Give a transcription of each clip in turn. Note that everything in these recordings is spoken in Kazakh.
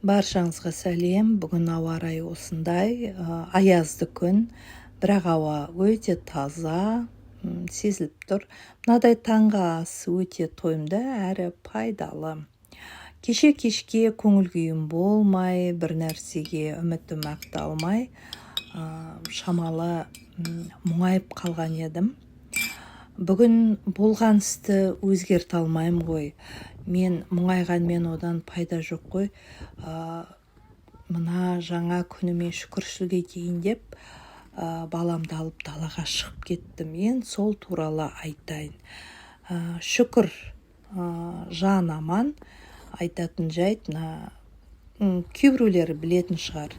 Баршаңызға сәлем. Бүгін ауа райы осындай, аязды күн, бірақ ауа өте таза, сезіліп тұр. Мынадай таңғы ас өте тойымды әрі пайдалы. Кешке көңіл күйім болмай, бір нәрсеге үмітім ақталмай, шамалы мұңайып қалған едім. Бүгін болған істі өзгерте алмаймын ғой. Мен мұңайғанмен одан пайда жоқ қой. Мына жаңа күніме шүкіршілік етейін деп, баламды алып далаға шығып кеттім. Мен сол туралы айтайын. Шүкір, жан аман. Айтатын жайт, кейбіреулер білетін шығар.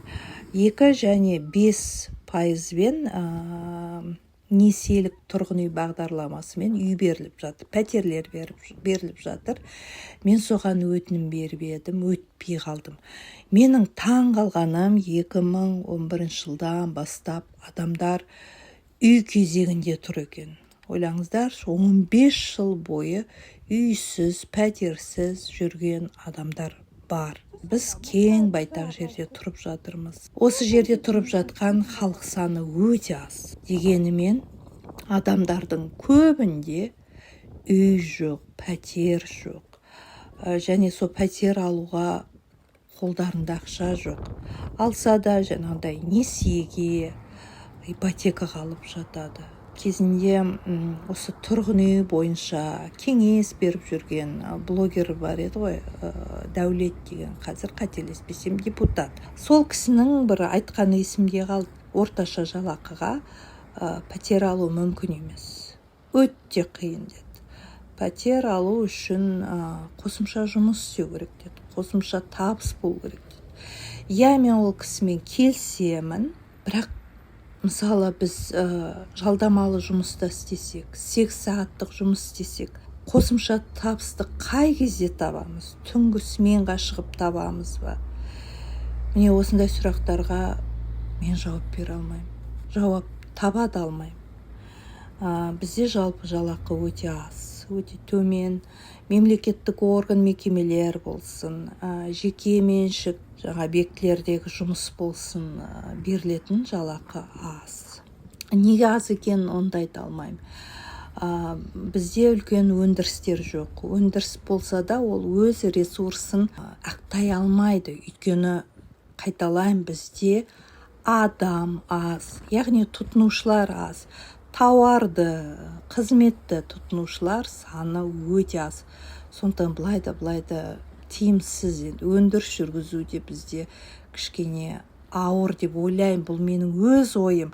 2 және 5% несиелік тұрғын үй бағдарламасымен үй беріліп жатыр, пәтерлер беріліп жатыр. Мен соған өтінім беріп едім, өтпей қалдым. Менің таң қалғаным 2011 жылдан бастап адамдар үй кезегінде тұр екен. Ойлаңыздар, 15 жыл бойы үйсіз, пәтерсіз жүрген адамдар бар. Біз кең байтақ жерде тұрып жатырмыз. Осы жерде тұрып жатқан халық саны өте аз. Дегенімен адамдардың көбінде үй жоқ, пәтер жоқ. Және сол пәтер алуға қолдарында ақша жоқ. Алса да жаңағыдай несиеге, ипотекаға алып жатады. Кезінде осы тұрғын үй бойынша кеңес беріп жүрген блогер бар еді ғой, Дәулет деген, қазір қателеспесем депутат. Сол кісінің бір айтқан есімде қалды: орташа жалақыға пәтер алу мүмкін емес. Өте қиын деді. Пәтер алу үшін қосымша жұмыс істеу керек деді. Қосымша табыс болу керек деді. Мен ол кісімен келісемін, бірақ мысалы біз жалдамалы жұмыста істесек, 8 сағаттық жұмыс істесек, қосымша табысты қай кезде табамыз? Түнгі сменға шығып табамыз ба? Міне осындай сұрақтарға мен жауап бере алмаймын. Жауап таба да алмаймын. Бізде жалпы жалақы өте аз, өте төмен. Мемлекеттік орган мекемелер болсын, жеке меншік объектілердегі жұмыс болсын, берілетін жалақы аз. Неге аз екен, онда айта алмаймын. Бізде үлкен өндірістер жоқ. Өндіріс болса да ол өз ресурсын ақтай алмайды. Өйткені қайталайын, бізде адам аз, яғни тұтынушылар аз. Тауарды, қызметті тұтынушылар саны өте аз. Сондықтан былай да тиімсіз. Өндіріс жүргізуде бізде кішкене ауыр деп ойлаймын. Бұл менің өз ойым.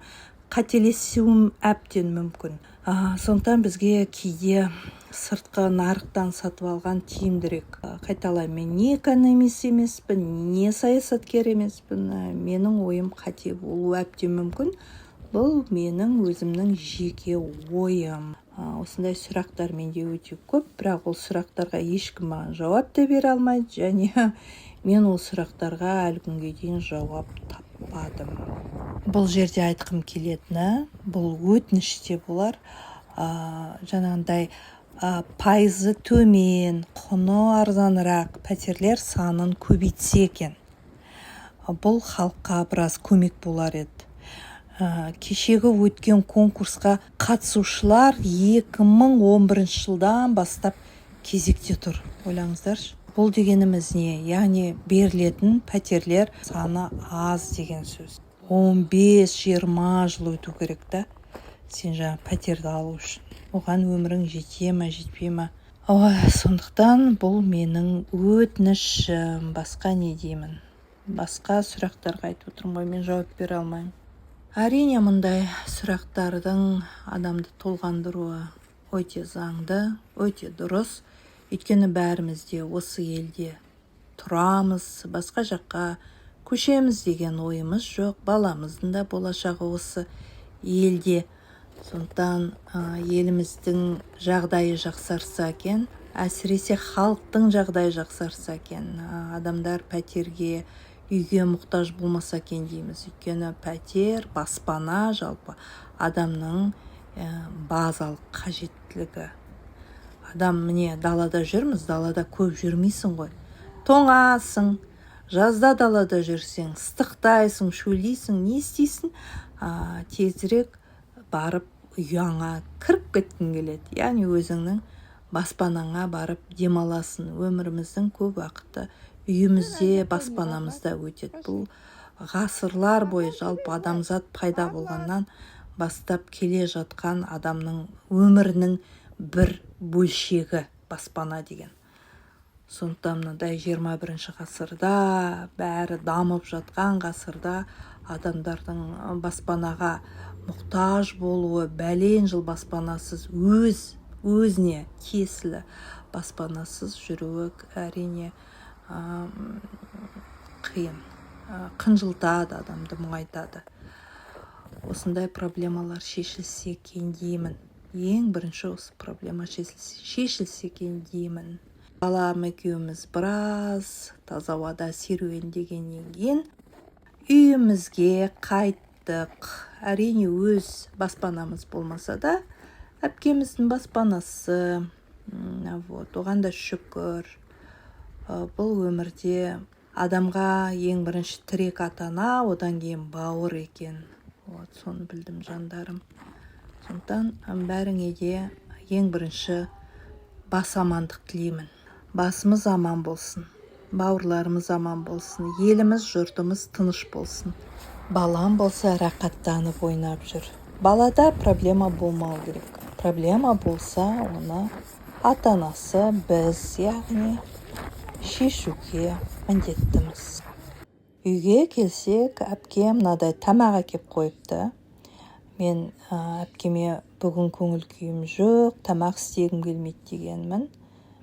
Қателесуім әбден мүмкін. Сондықтан бізге кейде сыртқы нарықтан сатып алған тиімдірек. Қайталаймын, мен не экономист емеспін, не саясаткер емеспін. Менің ойым қате болуы әбден мүмкін. Бұл менің өзімнің жеке ойым. Осындай сұрақтар менде өте көп, бірақ ол сұрақтарға ешкім маған жауап та бере алмайды, және мен ол сұрақтарға әлі күнге дейін жауап таппадым. Бұл жерде айтқым келетіні, бұл өтініште болар, жаңағындай пайызы төмен, құны арзанырақ пәтерлер санын көбейтсе екен. Бұл халыққа біраз көмек болар еді. Кешегі өткен конкурсқа қатысушылар 2011 жылдан бастап кезекте тұр. Ойлаңыздаршы. Бұл дегеніміз не? Яғни берілетін пәтерлер саны аз деген сөз. 15-20 жыл өту керек та, сен жаңа пәтерді алу үшін. Оған өмірің жете ме, жетпей ме? Сондықтан бұл менің өтінішім. Басқа не деймін? Басқа сұрақтарға айтып отырмын ғой, мен жауап бере алмаймын. Әрине, мұндай сұрақтардың адамды толғандыруы өте заңды, өте дұрыс. Өйткені бәріміз де осы елде тұрамыз, басқа жаққа көшеміз деген ойымыз жоқ. Баламыздың да болашағы осы елде. Сондықтан еліміздің жағдайы жақсарса екен, әсіресе халықтың жағдайы жақсарса екен, адамдар пәтерге, үйге мұқтаж болмаса екен дейміз. Өйткені пәтер, баспана жалпы адамның базалық қажеттілігі. Адам, міне далада жүрміз, далада көп жүрмейсің ғой. Тоңасың, жазда далада жүрсең ыстықтайсың, шөлдейсің, не істейсің? Тезірек барып ұяңа кіріп кеткің келеді. Яғни өзіңнің баспанаңа барып демаласын. Өміріміздің көп уақыты үйімізде, баспанамызда өтеді. Бұл ғасырлар бойы жалпы адамзат пайда болғаннан бастап келе жатқан адамның өмірінің бір бөлшегі баспана деген. Сондықтан мынадай 21 ғасырда, бәрі дамып жатқан ғасырда адамдардың баспанаға мұқтаж болуы, бәлен жыл баспанасыз, өзіне тиесілі баспанасыз жүруі әрине қиын, қынжылтады, адамды мұңайтады. Осындай проблемалар шешілсе екен деймін. Ең бірінші осы проблема шешілсе екен деймін. Балам екеуміз біраз таза ауада серуендегеннен кейін үйімізге қайттық. Әрине өз баспанамыз болмаса да, әпкеміздің баспанасы. Оған да шүкір. Бұл өмірде адамға ең бірінші тірек ата-ана, одан кейін бауыр екен. Соны білдім, жандарым. Сондықтан бәріңе де ең бірінші бас амандық тілеймін. Басымыз аман болсын, бауырларымыз аман болсын, еліміз, жұртымыз тыныш болсын. Балам болса рақаттанып ойнап жүр. Балада проблема болмау керек. Проблема болса, оны ата-анасы біз, яғни шешуге міндеттіміз. Үйге келсек, әпкем мынадай тамақ әкеп қойыпты. Мен әпкеме бүгін көңіл күйім жоқ, тамақ істегім келмейді дегенмін.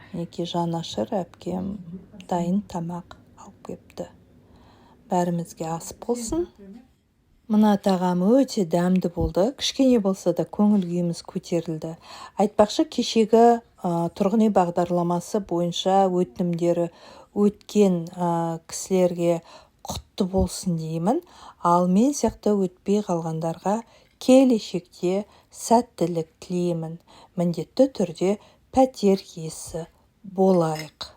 Неке жанашыр әпкем дайын тамақ алып кепті. Бәрімізге ас болсын. Мына тағам өте дәмді болды. Кішкене болса да көңіл күйіміз көтерілді. Айтпақшы, кешегі тұрғын үй бағдарламасы бойынша өтінімдері өткен кісілерге құтты болсын деймін. Ал мен сияқты өтпей қалғандарға келешекте сәттілік тілеймін. Міндетті түрде пәтер иесі болайық.